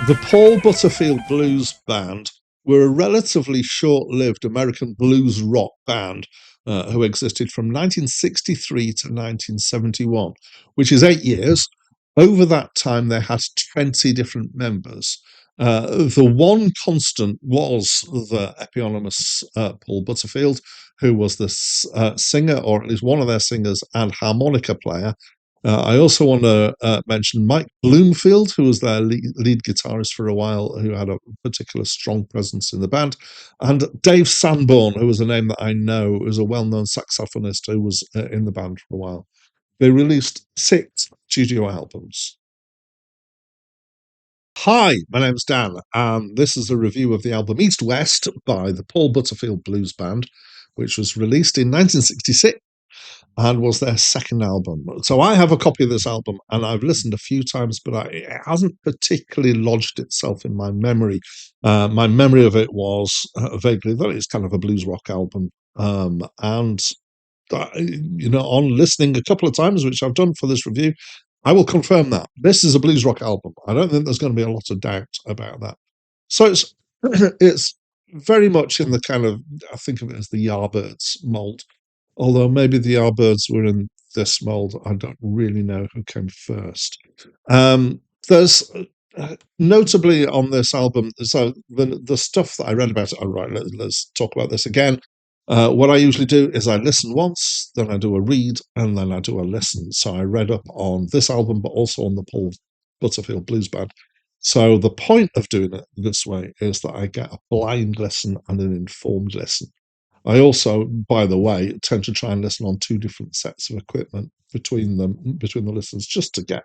The Paul Butterfield Blues Band were a relatively short-lived American blues rock band who existed from 1963 to 1971, which is 8 years. Over that time, they had 20 different members. The one constant was the eponymous Paul Butterfield, who was the singer, or at least one of their singers, and harmonica player. I also want to mention Mike Bloomfield, who was their lead guitarist for a while, who had a particular strong presence in the band, and Dave Sanborn, who was a name that I know, was a well-known saxophonist who was in the band for a while. They released 6 studio albums. Hi, my name's Dan, and this is a review of the album East West by the Paul Butterfield Blues Band, which was released in 1966 and was their second album. So I have a copy of this album and I've listened a few times, but it hasn't particularly lodged itself in my memory. My memory of it was vaguely that it's kind of a blues rock album. And on listening a couple of times, which I've done for this review, I will confirm that this is a blues rock album. I don't think there's going to be a lot of doubt about that. So it's it's very much in the kind of, I think of it as the Yardbirds mold. Although maybe the Yardbirds were in this mold, I don't really know who came first. There's notably on this album, so the stuff that I read about it. All right, let's talk about this again. What I usually do is I listen once, then I do a read, and then I do a listen. So I read up on this album, but also on the Paul Butterfield Blues Band. So the point of doing it this way is that I get a blind listen and an informed listen. I also, by the way, tend to try and listen on 2 different sets of equipment between the listens, just to get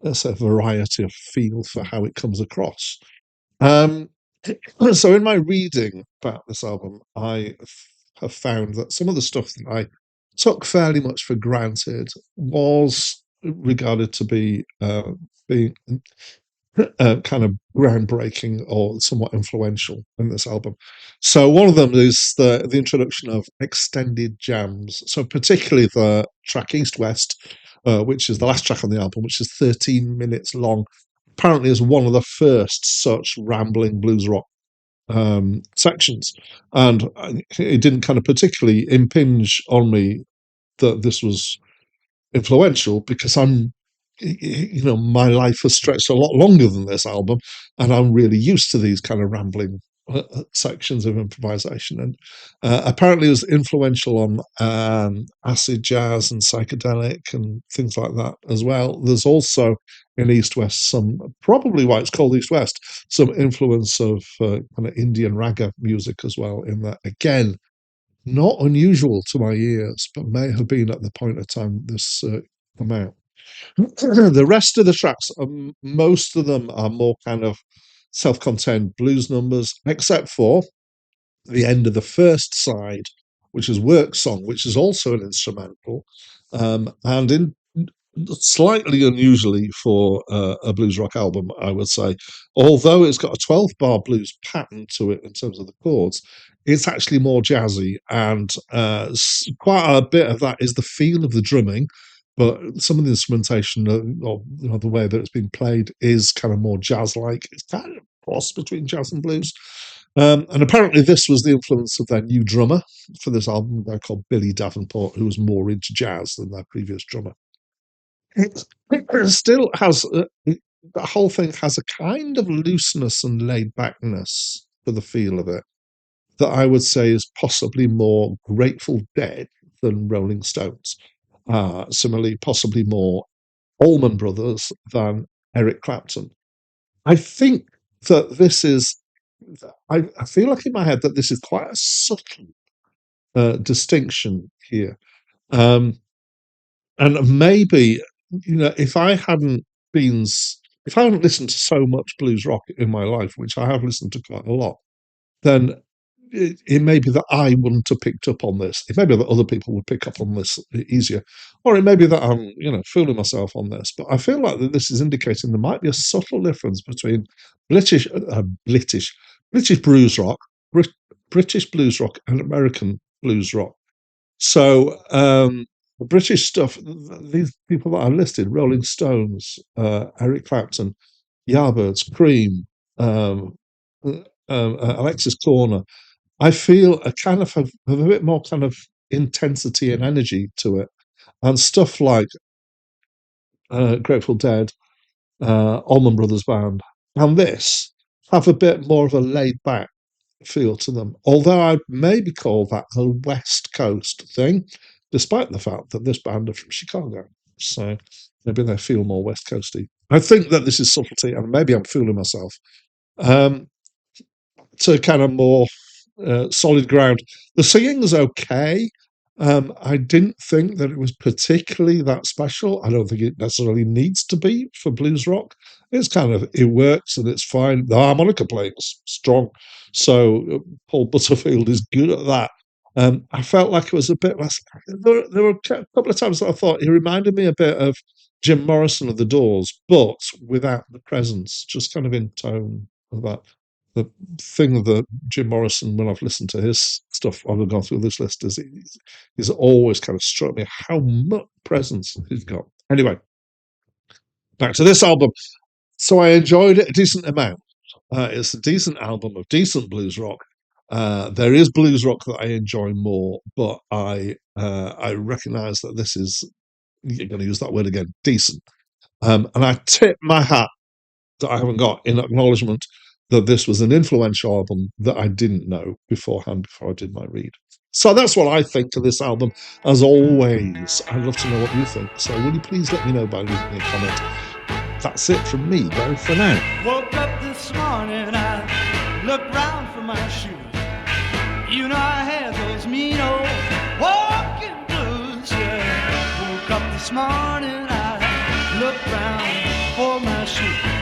a variety of feel for how it comes across. Um, so in my reading about this album, have found that some of the stuff that I took fairly much for granted was regarded to be being kind of groundbreaking or somewhat influential in this album. So one of them is the introduction of extended jams. So particularly the track East West, which is the last track on the album, which is 13 minutes long, apparently is one of the first such rambling blues rock sections. And it didn't kind of particularly impinge on me that this was influential, because my life has stretched a lot longer than this album, and I'm really used to these kind of rambling sections of improvisation. And apparently, it was influential on acid jazz and psychedelic and things like that as well. There's also in East West some, probably why it's called East West, some influence of kind of Indian raga music as well. In that, again, not unusual to my ears, but may have been at the point of time this came out. The rest of the tracks, most of them are more kind of self-contained blues numbers, except for the end of the first side, which is Work Song, which is also an instrumental, and in slightly unusually for a blues rock album, I would say. Although it's got a 12-bar blues pattern to it in terms of the chords, it's actually more jazzy, and quite a bit of that is the feel of the drumming, but some of the instrumentation, or the way that it's been played, is kind of more jazz-like. It's kind of a cross between jazz and blues. And apparently this was the influence of their new drummer for this album, a guy called Billy Davenport, who was more into jazz than their previous drummer. It still has, the whole thing has a kind of looseness and laid backness for the feel of it that I would say is possibly more Grateful Dead than Rolling Stones. Similarly, possibly more Allman Brothers than Eric Clapton. I think that this is, I feel like in my head that this is quite a subtle distinction here. Um, and maybe, if I hadn't been, if I hadn't listened to so much blues rock in my life, which I have listened to quite a lot, then it may be that I wouldn't have picked up on this. It may be that other people would pick up on this easier, or it may be that I'm, fooling myself on this. But I feel like that this is indicating there might be a subtle difference between British, British blues rock, British blues rock, and American blues rock. So the British stuff, these people that I listed: Rolling Stones, Eric Clapton, Yardbirds, Cream, um, Alexis Corner, I feel a kind of have a bit more kind of intensity and energy to it, and stuff like Grateful Dead, Allman Brothers Band, and this have a bit more of a laid back feel to them. Although I'd maybe call that a West Coast thing, despite the fact that this band are from Chicago. So maybe they feel more West Coasty. I think that this is subtlety, and maybe I'm fooling myself. Um, to kind of more solid ground. The singing's okay. I didn't think that it was particularly that special. I don't think it necessarily needs to be for blues rock. It's kind of it works and it's fine. The harmonica playing is strong, so Paul Butterfield is good at that. I felt like it was a bit less. There were a couple of times that I thought he reminded me a bit of Jim Morrison of the Doors, but without the presence, just kind of in tone of that. The thing that Jim Morrison, when I've listened to his stuff, I've gone through this list, is he's always kind of struck me how much presence he's got. Anyway, back to this album. So I enjoyed it a decent amount. It's a decent album of decent blues rock. There is blues rock that I enjoy more, but I recognise that this is, you're going to use that word again, decent. And I tip my hat that I haven't got in acknowledgement that this was an influential album that I didn't know beforehand before I did my read. So that's what I think of this album. As always, I'd love to know what you think. So will you please let me know by leaving me a comment. That's it from me. Bye for now. Woke up this morning, I looked round for my shoes. You know I had those mean old walking blues, yeah. Woke up this morning, I looked round for my shoes.